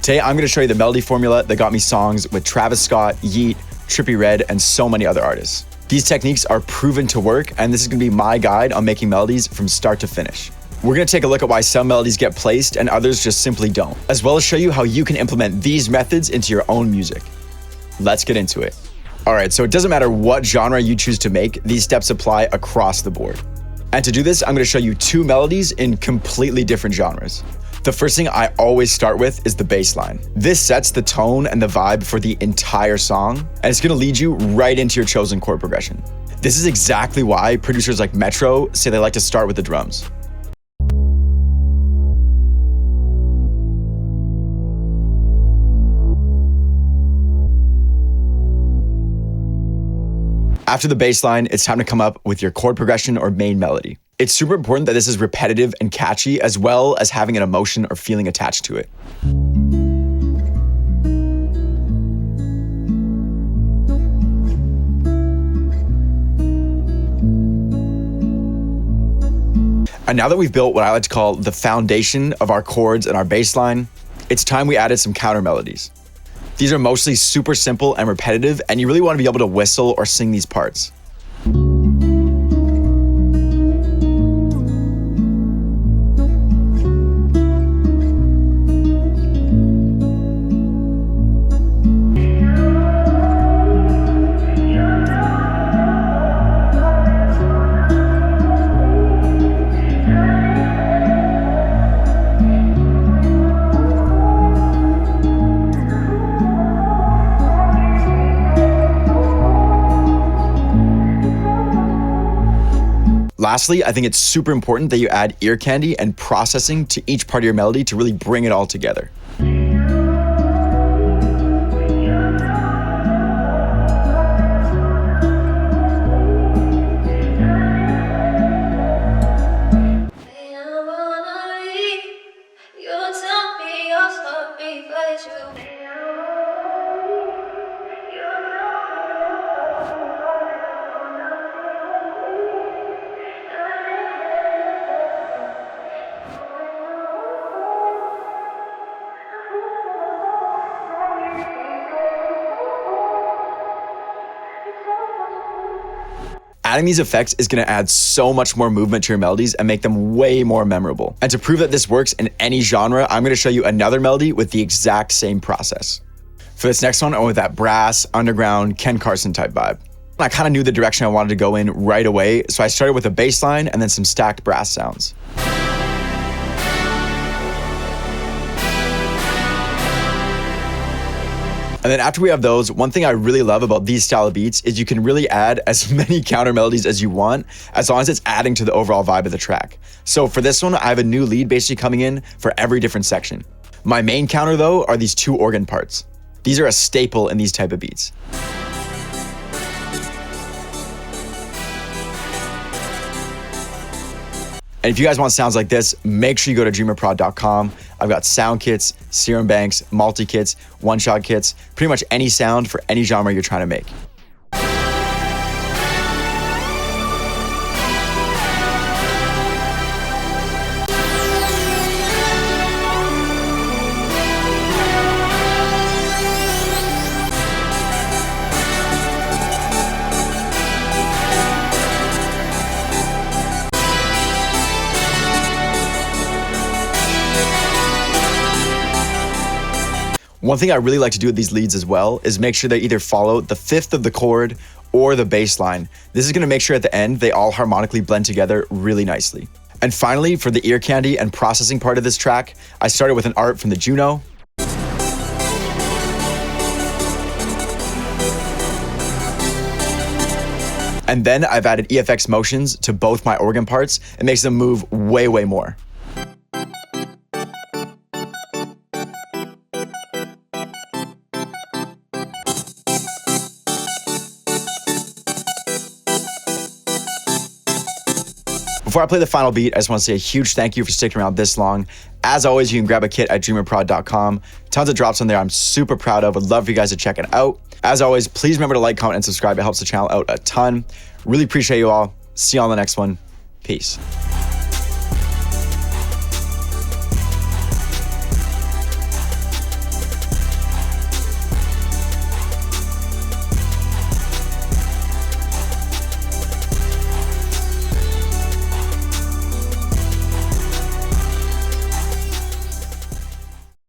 Today, I'm gonna show you the melody formula that got me songs with Travis Scott, Yeat, Trippie Redd, and so many other artists. These techniques are proven to work, and this is gonna be my guide on making melodies from start to finish. We're gonna take a look at why some melodies get placed and others just simply don't, as well as show you how you can implement these methods into your own music. Let's get into it. All right, so it doesn't matter what genre you choose to make, these steps apply across the board. And to do this, I'm gonna show you two melodies in completely different genres. The first thing I always start with is the bass line. This sets the tone and the vibe for the entire song, and it's gonna lead you right into your chosen chord progression. This is exactly why producers like Metro say they like to start with the drums. After the bass line, it's time to come up with your chord progression or main melody. It's super important that this is repetitive and catchy, as well as having an emotion or feeling attached to it. And now that we've built what I like to call the foundation of our chords and our bass line, it's time we added some counter melodies. These are mostly super simple and repetitive, and you really want to be able to whistle or sing these parts. Lastly, I think it's super important that you add ear candy and processing to each part of your melody to really bring it all together. Adding these effects is gonna add so much more movement to your melodies and make them way more memorable. And to prove that this works in any genre, I'm gonna show you another melody with the exact same process. For this next one, I went with that brass, underground, Ken Carson type vibe. I kind of knew the direction I wanted to go in right away, so I started with a bass line and then some stacked brass sounds. And then after we have those, one thing I really love about these style of beats is you can really add as many counter melodies as you want, as long as it's adding to the overall vibe of the track. So for this one, I have a new lead basically coming in for every different section. My main counter though are these two organ parts. These are a staple in these type of beats. And if you guys want sounds like this, make sure you go to DREAMRprod.com. I've got sound kits, serum banks, multi-kits, one-shot kits, pretty much any sound for any genre you're trying to make. One thing I really like to do with these leads as well is make sure they either follow the fifth of the chord or the bass line. This is gonna make sure at the end they all harmonically blend together really nicely. And finally, for the ear candy and processing part of this track, I started with an art from the Juno. And then I've added EFX motions to both my organ parts. It makes them move way, way more. Before I play the final beat, I just want to say a huge thank you for sticking around this long. As always, you can grab a kit at DREAMRprod.com. Tons of drops on there I'm super proud of. Would love for you guys to check it out. As always, please remember to like, comment, and subscribe. It helps the channel out a ton. Really appreciate you all. See you on the next one. Peace.